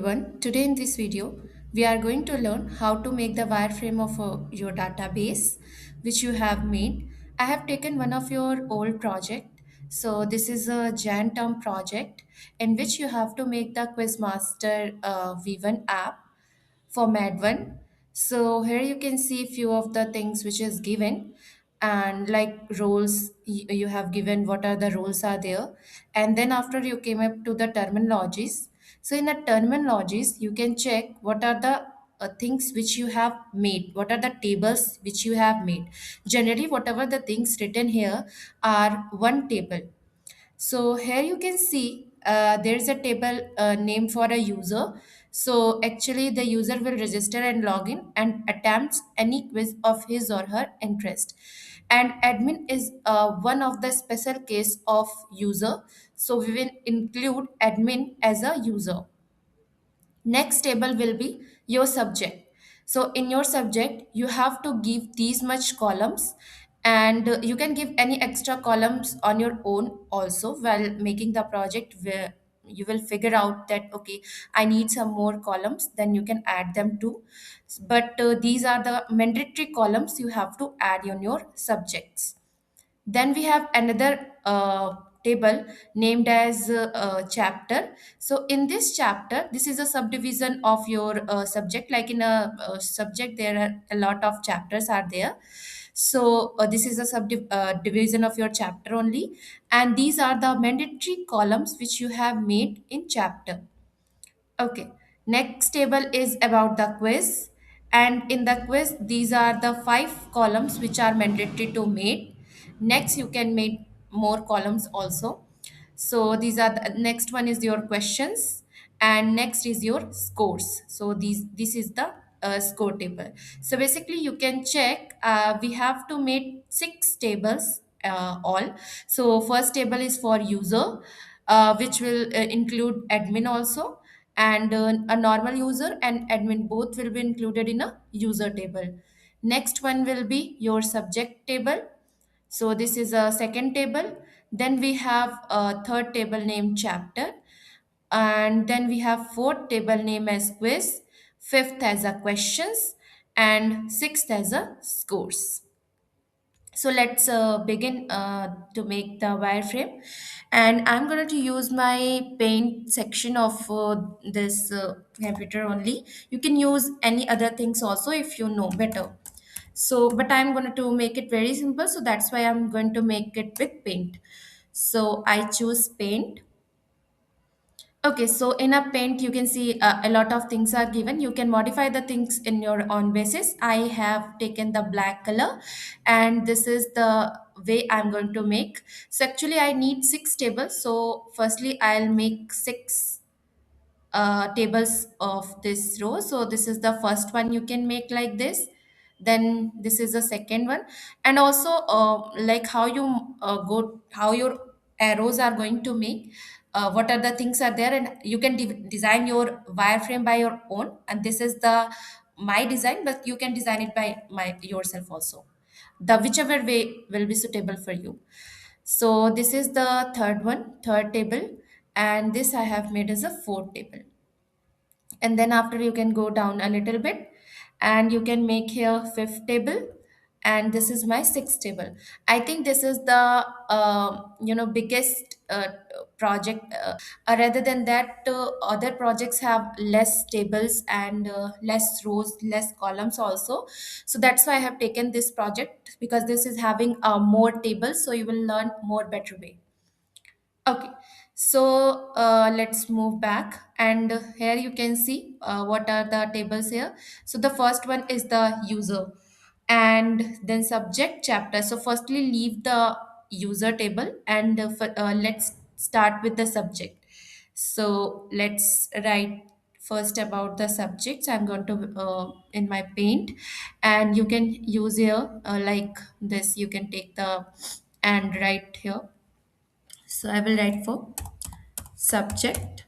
everyone. Today in this video, we are going to learn how to make the wireframe of your database which you have made. I have taken one of your old project. So this is a Jan term project in which you have to make the Quizmaster V1 app for Mad1. So here you can see few of the things which is given, and like roles you have given what are the roles are there, and then after you came up to the terminologies. So in the terminologies you can check what are the things which you have made, what are the tables which you have made. Generally whatever the things written here are one table. So here you can see there's a table name for a user. So actually the user will register and log in and attempts any quiz of his or her interest. And admin is one of the special case of user. So we will include admin as a user. Next table will be your subject. So in your subject, you have to give these much columns, and you can give any extra columns on your own also while making the project, where you will figure out that okay, I need some more columns, then you can add them too. But these are the mandatory columns you have to add on your subjects. Then we have another table named as chapter. So in this chapter, this is a subdivision of your subject. Like in a subject, there are a lot of chapters are there. So this is a subdivision of your chapter only, and these are the mandatory columns which you have made in chapter. Okay. Next table is about the quiz. And in the quiz, these are the five columns which are mandatory to make. Next, you can make more columns also. So these are the next one is your questions, and next is your scores. So this is the score table. So basically, you can check. We have to make six tables all. So first table is for user, which will include admin also, and a normal user and admin both will be included in a user table. Next one will be your subject table. So this is a second table. Then we have a third table named chapter, and then we have fourth table name as quiz, fifth as a questions, and sixth as a scores. So let's begin to make the wireframe, and I'm going to use my paint section of this computer only. You can use any other things also if you know better. So but I'm going to make it very simple, so that's why I'm going to make it with paint. So I choose paint. Okay, so in a paint, you can see a lot of things are given. You can modify the things in your own basis. I have taken the black color, and this is the way I'm going to make. So actually, I need six tables. So firstly, I'll make six tables of this row. So this is the first one you can make like this. Then this is the second one, and also like how you how your arrows are going to make. What are the things are there, and you can design your wireframe by your own. And this is the my design, but you can design it by my yourself also. The whichever way will be suitable for you. So this is the third one, third table, and this I have made as a fourth table. And then after you can go down a little bit, and you can make here fifth table, and this is my sixth table. I think this is the biggest project. Rather than that, other projects have less tables and less rows, less columns also. So that's why I have taken this project, because this is having more tables, so you will learn more better way. Okay, so let's move back, and here you can see what are the tables here. So the first one is the user, and then subject chapter. So firstly, leave the user table, and let's start with the subject. So let's write first about the subjects. I'm going to in my paint, and you can use here like this. You can take the and write here. So I will write for subject,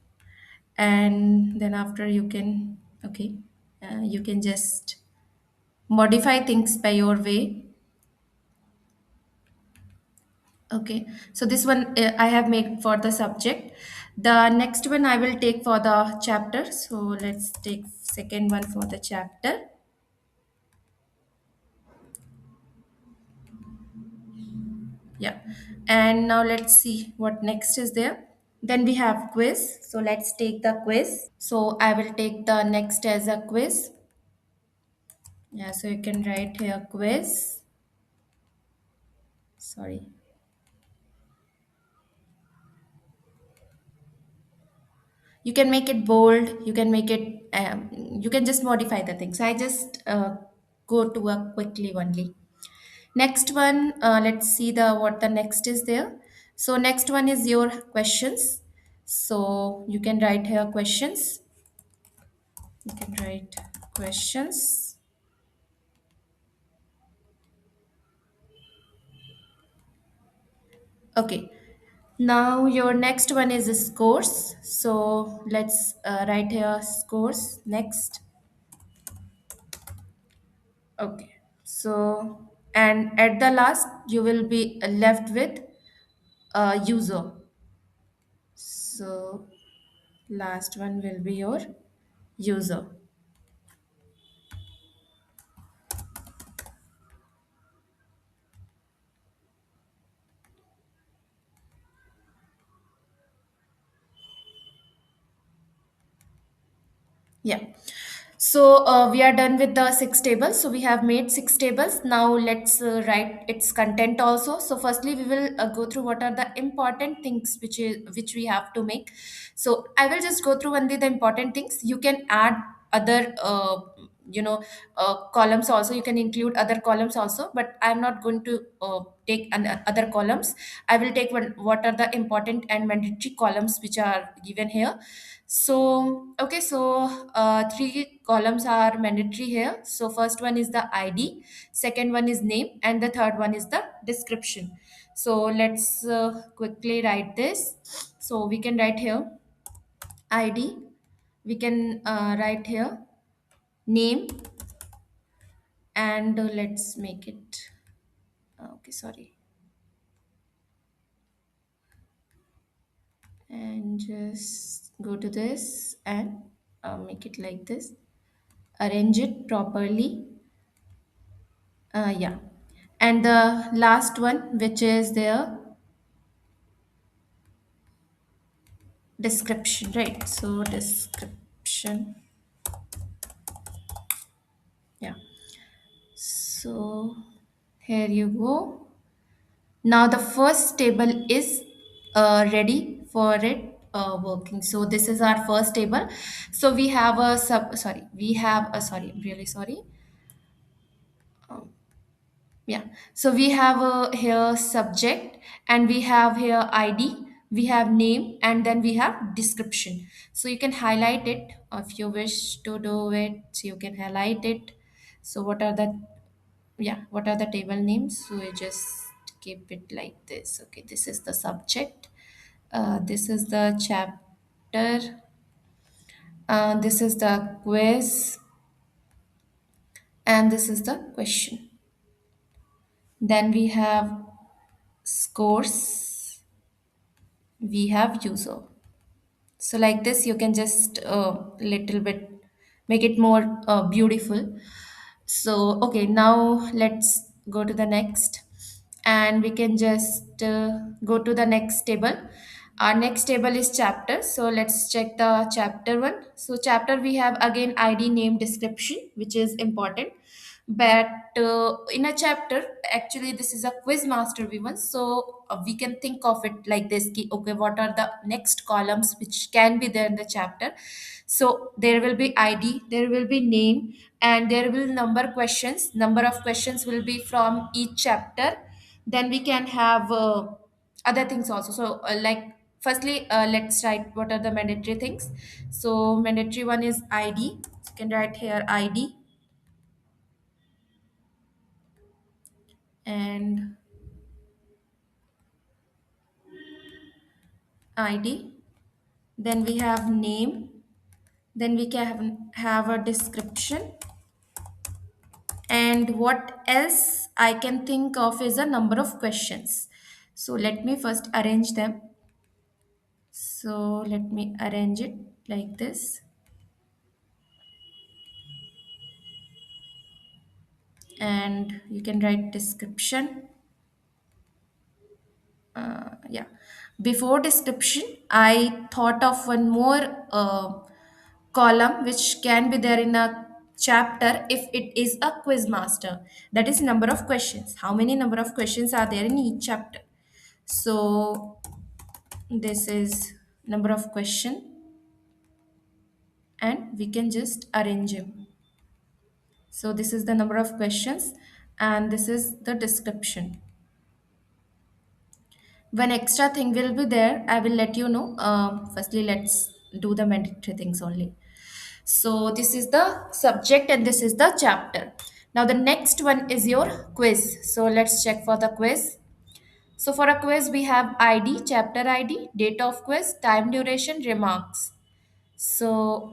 and then after you can okay, you can just modify things by your way. Okay, so this one I have made for the subject. The next one I will take for the chapter. So let's take second one for the chapter. Yeah. And now let's see what next is there. Then we have quiz. So let's take the quiz. So I will take the next as a quiz. Yeah, so you can write here quiz. Sorry. You can make it bold, you can make it you can just modify the things. I just go to a quickly only. Next one, let's see the what the next is there. So next one is your questions. So you can write here questions. You can write questions. Okay. Now your next one is scores. So let's write here scores next. Okay. So and at the last you will be left with user. So last one will be your user. Yeah. So we are done with the six tables. So we have made six tables. Now let's write its content also. So firstly, we will go through what are the important things which we have to make. So I will just go through only the important things. You can add other columns also. You can include other columns also. But I'm not going to take other columns. I will take what are the important and mandatory columns which are given here. So, okay, so three columns are mandatory here. So, first one is the ID, second one is name, and the third one is the description. So, let's quickly write this. So, we can write here ID, we can write here name, and let's make it okay, sorry, and just go to this and make it like this, arrange it properly. Yeah. And the last one, which is their description, right? So, description. Yeah. So, here you go. Now, the first table is ready for it working. So, this is our first table. So, we have a sorry, we have a, sorry, I'm really sorry. Yeah. So we have here subject, and we have here ID, we have name, and then we have description. So you can highlight it if you wish to do it. So you can highlight it. So what are the, yeah, what are the table names? So we just keep it like this. Okay, this is the subject. This is the chapter. This is the quiz, and this is the question. Then we have scores, we have user. So like this you can just little bit make it more beautiful. So okay, now let's go to the next, and we can just go to the next table. Our next table is chapter. So let's check the chapter one. So chapter we have again ID, name, description, which is important. But in a chapter, actually this is a quiz master v1. So we can think of it like this ki, okay, what are the next columns which can be there in the chapter. So there will be ID, there will be name, and there will number questions. Number of questions will be from each chapter. Then we can have other things also. So like firstly, let's write what are the mandatory things. So mandatory one is ID. You can write here ID, and ID. Then we have name. Then we can have a description. And what else I can think of is a number of questions. So let me first arrange them. So let me arrange it like this, and you can write description. Yeah. Before description, I thought of one more column which can be there in a chapter if it is a quiz master. That is number of questions. How many number of questions are there in each chapter? So this is number of question, and we can just arrange them. So this is the number of questions, and this is the description. One extra thing will be there. I will let you know. Firstly, let's do the mandatory things only. So this is the subject and this is the chapter. Now the next one is your quiz. So let's check for the quiz. So for a quiz, we have ID, chapter ID, date of quiz, time duration, remarks. So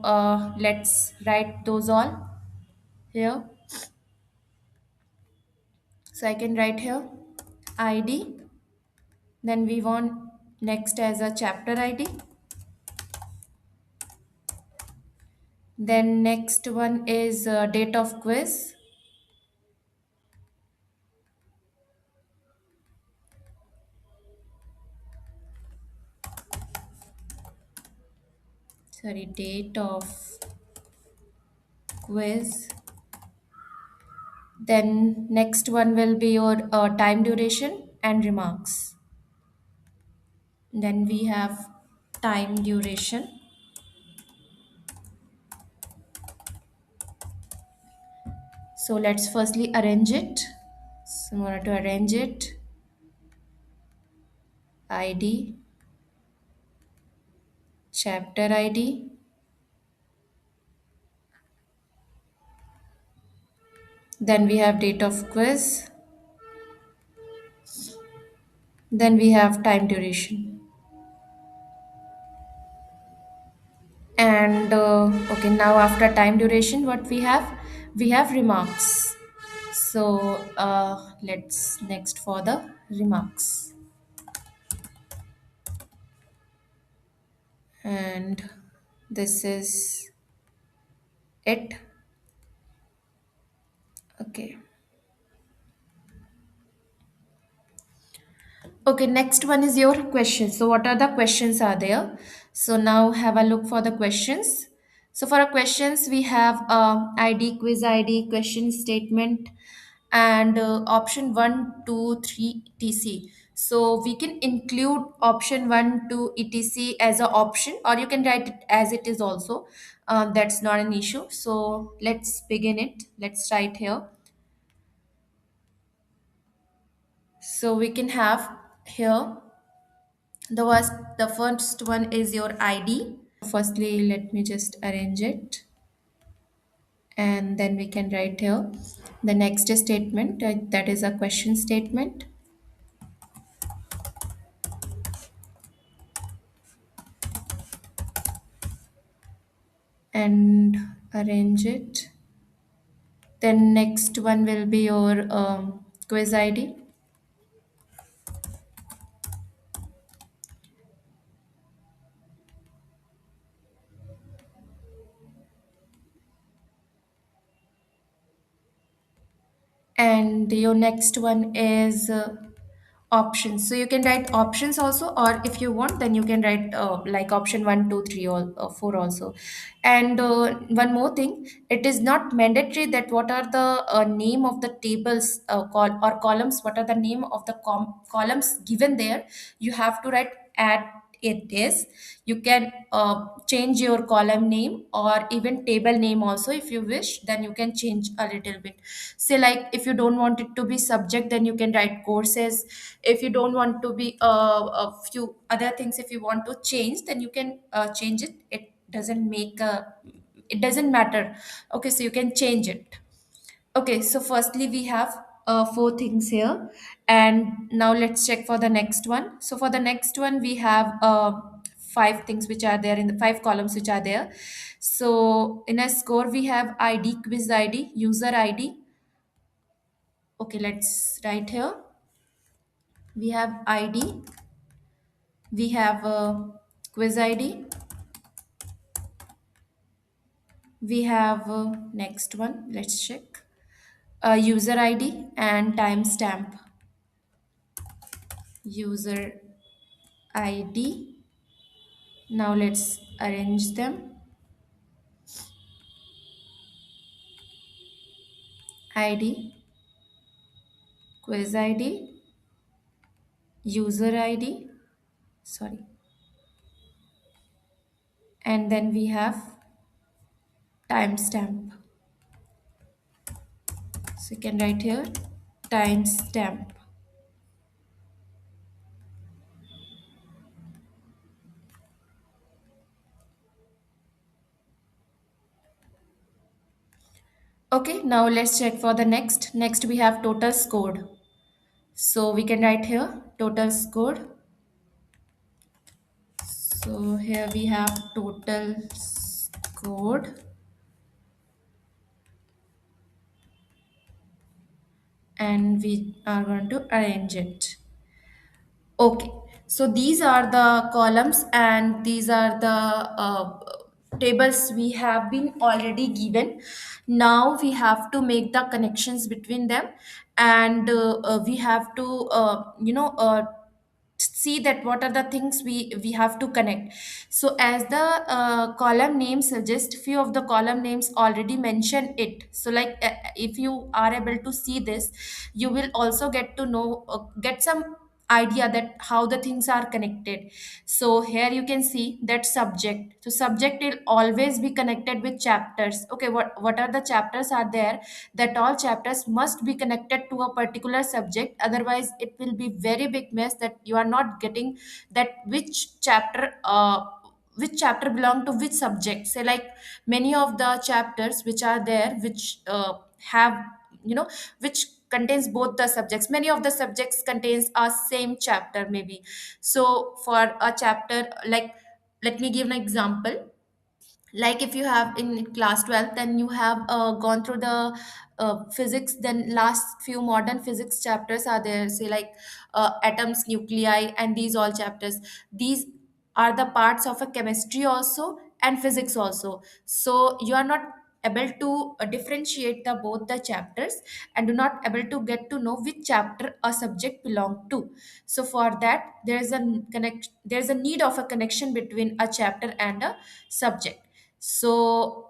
let's write those all here. So I can write here ID. Then we want next as a chapter ID. Then next one is date of quiz. Sorry, date of quiz. Then next one will be your time duration and remarks. Then we have time duration. So let's firstly arrange it. So in order to arrange it, ID, chapter ID, then we have date of quiz, then we have time duration. And okay, now after time duration, what we have? We have remarks. So let's next for the remarks. And this is it. Okay. Okay, next one is your questions. So what are the questions are there? So now have a look for the questions. So for our questions, we have ID, quiz ID, question statement, and option 1, 2, 3, etc. So we can include option 1, 2, etc as an option, or you can write it as it is also. That's not an issue. So let's begin it. Let's write here. So we can have here the first one is your ID. Firstly, let me just arrange it, and then we can write here the next statement, that is a question statement, and arrange it. Then next one will be your quiz ID. And your next one is options. So you can write options also, or if you want, then you can write like option 1, 2, 3, or 4 also. And one more thing, it is not mandatory that what are the name of the tables or columns, what are the name of the columns given there, you have to write at it is. You can change your column name or even table name also if you wish, then you can change a little bit. Say like if you don't want it to be subject, then you can write courses. If you don't want to be a few other things, if you want to change, then you can change it. It doesn't matter. Okay, so you can change it. Okay, so firstly we have four things here, and now let's check for the next one. So for the next one, we have five things which are there in the five columns which are there. So in a score, we have ID, quiz ID, user ID. Okay, let's write here. We have ID, we have quiz ID. We have next one. Let's check. User ID and timestamp. User ID. Now let's arrange them. ID, quiz ID, user ID, sorry, and then we have timestamp. So you can write here timestamp. Okay, now let's check for the next. Next we have total scored. So we can write here total scored. So here we have total scored and we are going to arrange it. Okay, so these are the columns and these are the tables we have been already given. Now we have to make the connections between them, and we have to see that what are the things we have to connect. So as the column name suggests, few of the column names already mention it. So like if you are able to see this, you will also get to know, get some idea that how the things are connected. So here you can see that subject, so subject will always be connected with chapters. Okay, what are the chapters are there, that all chapters must be connected to a particular subject, otherwise it will be very big mess that you are not getting that which chapter belong to which subject. Say like many of the chapters which are there, which have, you know, which contains both the subjects, many of the subjects contains a same chapter maybe. So for a chapter like, let me give an example. Like if you have in class 12, then you have gone through the physics, then last few modern physics chapters are there, say like atoms, nuclei, and these all chapters, these are the parts of a chemistry also and physics also. So you are not able to differentiate the both the chapters, and do not able to get to know which chapter a subject belong to. So for that there is a there is a need of a connection between a chapter and a subject. So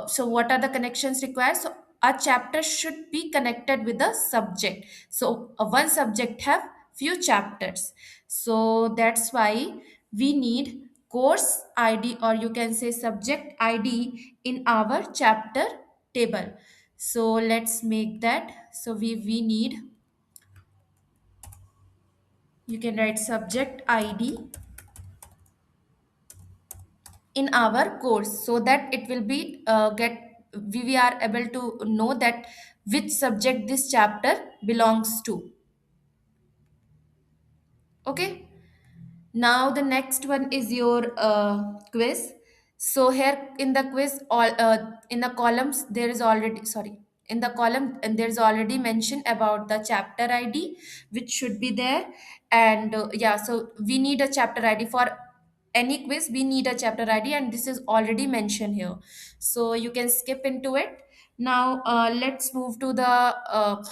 so what are the connections required? So a chapter should be connected with a subject. So one subject have few chapters, so that's why we need course id, or you can say subject id, in our chapter table. So let's make that. So we need, you can write subject id in our course, so that it will be we are able to know that which subject this chapter belongs to. Okay, now the next one is your quiz. So here in the quiz, all in the columns there is already, sorry, in the column and there is already mention about the chapter ID, which should be there. And yeah, so we need a chapter ID for any quiz. We need a chapter ID, and this is already mentioned here. So you can skip into it. Now let's move to the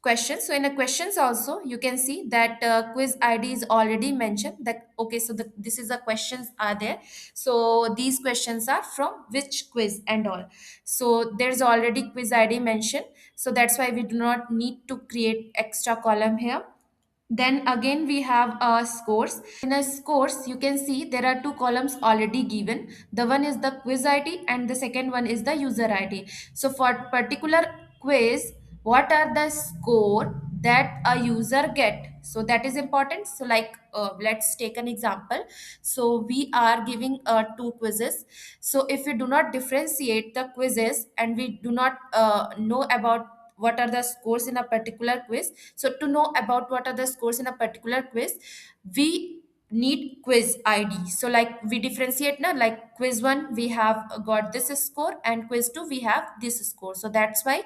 questions. So in the questions also you can see that quiz id is already mentioned, that okay, so this is the questions are there. So these questions are from which quiz and all. So there's already quiz id mentioned, so that's why we do not need to create extra column here. Then again we have scores. In a scores, you can see there are two columns already given. The one is the quiz ID and the second one is the user ID. So for particular quiz, what are the score that a user get? So that is important. So like let's take an example. So we are giving two quizzes. So if we do not differentiate the quizzes and we do not know about what are the scores in a particular quiz, so to know about what are the scores in a particular quiz, we need quiz ID. So like we differentiate now, like quiz one we have got this score, and quiz two we have this score. So that's why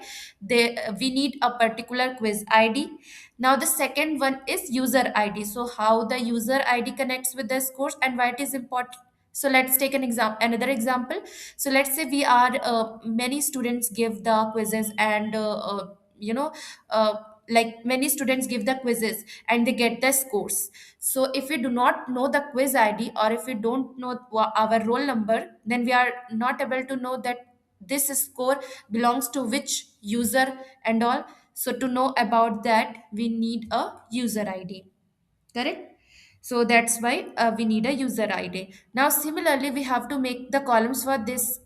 we need a particular quiz ID. Now the second one is user ID. So how the user ID connects with the scores and why it is important. So let's take another example. So let's say we are many students give the quizzes, and you know uh, like many students give the quizzes and they get the scores. So if we do not know the quiz ID, or if we don't know our roll number, then we are not able to know that this score belongs to which user and all. So to know about that, we need a user ID. Correct? So that's why we need a user ID. Now similarly, we have to make the columns for this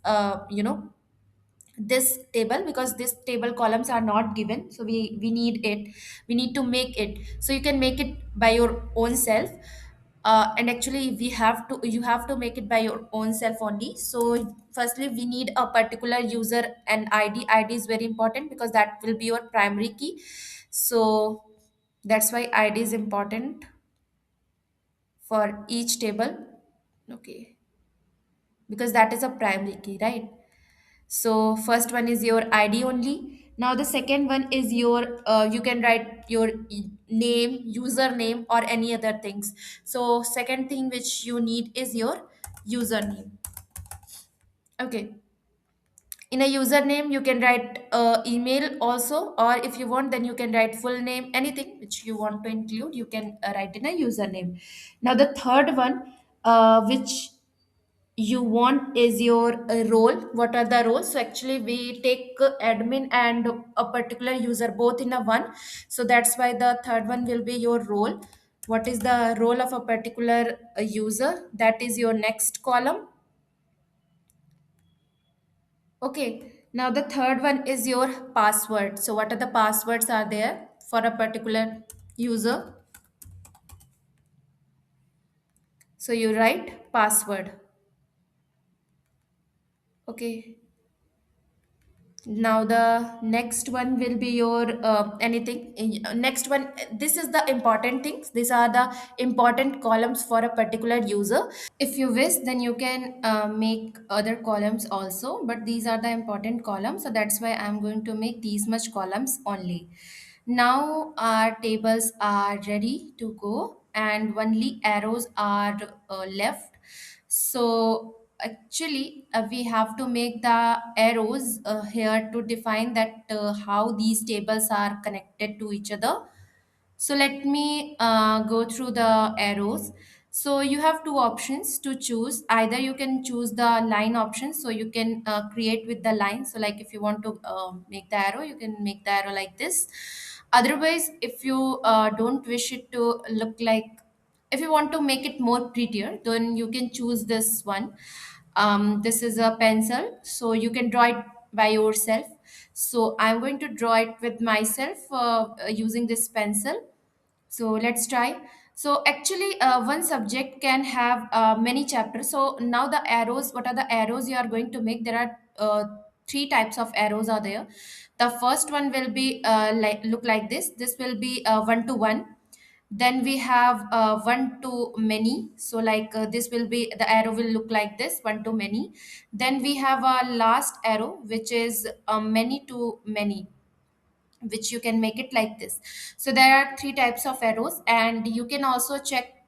this table, because this table columns are not given, so we need it. We need to make it. So you can make it by your own self, and actually we have to you have to make it by your own self only. So firstly we need a particular user and id is very important, because that will be your primary key. So that's why id is important for each table. Okay, because that is a primary key, right? So first one is your ID only. Now the second one is your you can write your name, username, or any other things. So second thing which you need is your username. Okay. In a username you can write email also, or if you want then you can write full name, anything which you want to include you can write in a username. Now the third one which you want is your role. What are the roles? So actually we take admin and a particular user both in a one. So that's why the third one will be your role. What is the role of a particular user? That is your next column. Okay, now the third one is your password. So what are the passwords are there for a particular user? So you write password. Okay, now the next one will be your anything next one. This is the important things. These are the important columns for a particular user. If you wish then you can make other columns also, but these are the important columns, so that's why I'm going to make these much columns only. Now our tables are ready to go, and only arrows are left. So actually we have to make the arrows here to define that how these tables are connected to each other. So let me go through the arrows. So you have two options to choose. Either you can choose the line option, so you can create with the line. So like if you want to make the arrow, you can make the arrow like this. Otherwise, if you don't wish it to look like, if you want to make it more prettier, then you can choose this one. This is a pencil, so you can draw it by yourself. So I'm going to draw it with myself using this pencil. So let's try. So actually, one subject can have many chapters. So now the arrows, what are the arrows you are going to make? There are three types of arrows are there. The first one will be like look like this. This will be one to one. Then we have one to many. So like this will be the arrow will look like this, one to many. Then we have a last arrow which is many to many, which you can make it like this. So there are three types of arrows, and you can also check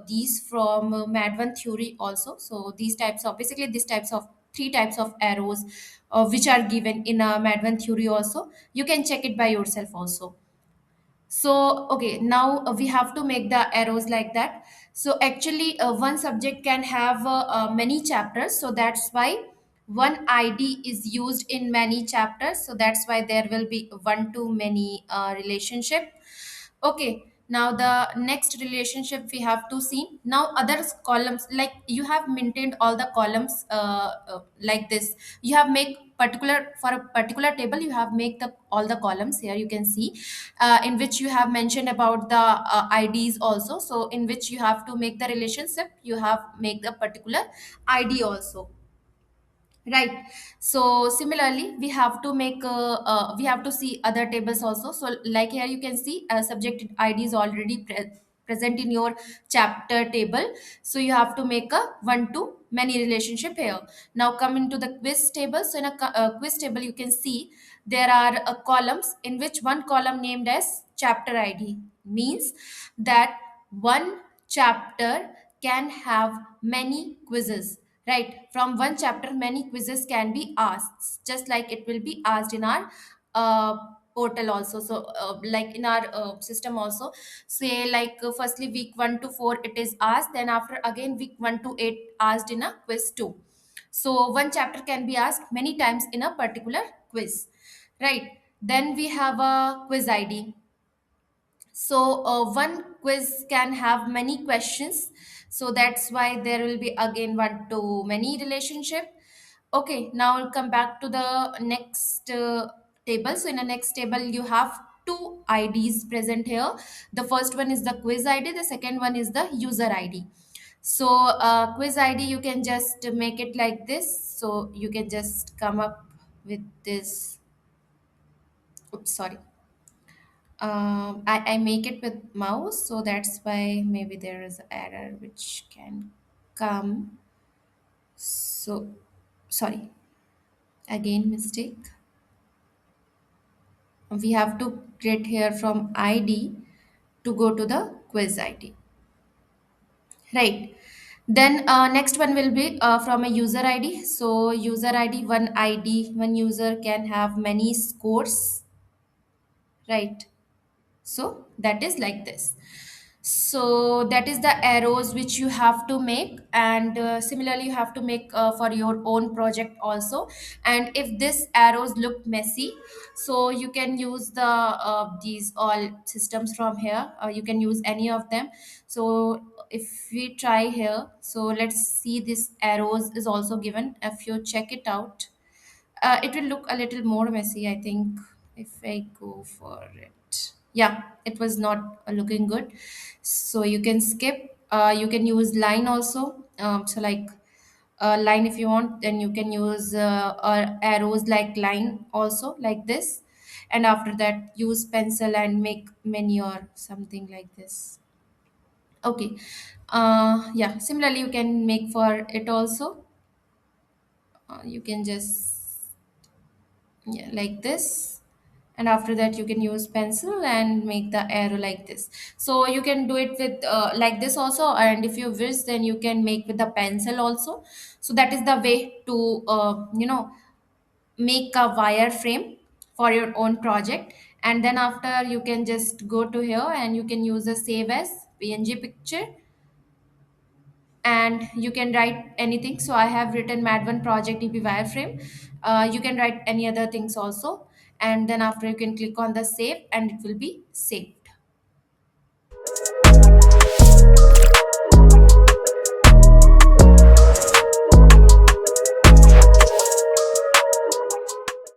these from madvan theory also. So these types of basically these types of three types of arrows which are given in a madvan theory also, you can check it by yourself also. So okay, now we have to make the arrows like that. So actually one subject can have many chapters, so that's why one id is used in many chapters. So that's why there will be one to many relationship. Okay, now the next relationship we have to see. Now other columns, like you have maintained all the columns like this. You have make particular for a particular table. You have make the all the columns here. You can see in which you have mentioned about the IDs also. So in which you have to make the relationship. You have make the particular ID also. Right. So similarly, we have to see other tables also. So like here you can see subject ID is already present in your chapter table. So you have to make a one to many relationship here. Now come into the quiz table. So in a quiz table, you can see there are columns, in which one column named as chapter id means that one chapter can have many quizzes, right? From one chapter many quizzes can be asked, just like it will be asked in our uh, portal also. So like in our system also, say like firstly week 1 to 4 it is asked, then after again week 1 to 8 asked in a quiz 2. So one chapter can be asked many times in a particular quiz, right? Then we have a quiz id. So one quiz can have many questions, so that's why there will be again one to many relationship. Okay, now I'll come back to the next table. So in the next table you have two ids present here. The first one is the quiz id, the second one is the user id. So quiz id, you can just make it like this. So you can just come up with this. Oops, sorry. I make it with mouse, so that's why maybe there is error which can come. So sorry, again mistake. We have to get here from id to go to the quiz id, right? Then next one will be from a user id. So user id, one user can have many scores, right? So that is like this. So that is the arrows which you have to make, and similarly you have to make for your own project also. And if this arrows look messy, so you can use the these all systems from here. You can use any of them. So if we try here, so let's see, this arrows is also given. If you check it out, it will look a little more messy, I think, if I go for it. Yeah, it was not looking good. So you can skip. You can use line also. So like line if you want, then you can use arrows like line also like this. And after that, use pencil and make menu or something like this. Okay. Yeah. Similarly, you can make for it also. You can just, yeah, like this. And after that you can use pencil and make the arrow like this. So you can do it with like this also, and if you wish then you can make with the pencil also. So that is the way to make a wireframe for your own project. And then after, you can just go to here and you can use a save as png picture, and you can write anything. So I have written mad one project db wireframe. You can write any other things also, and then after you can click on the save and it will be saved.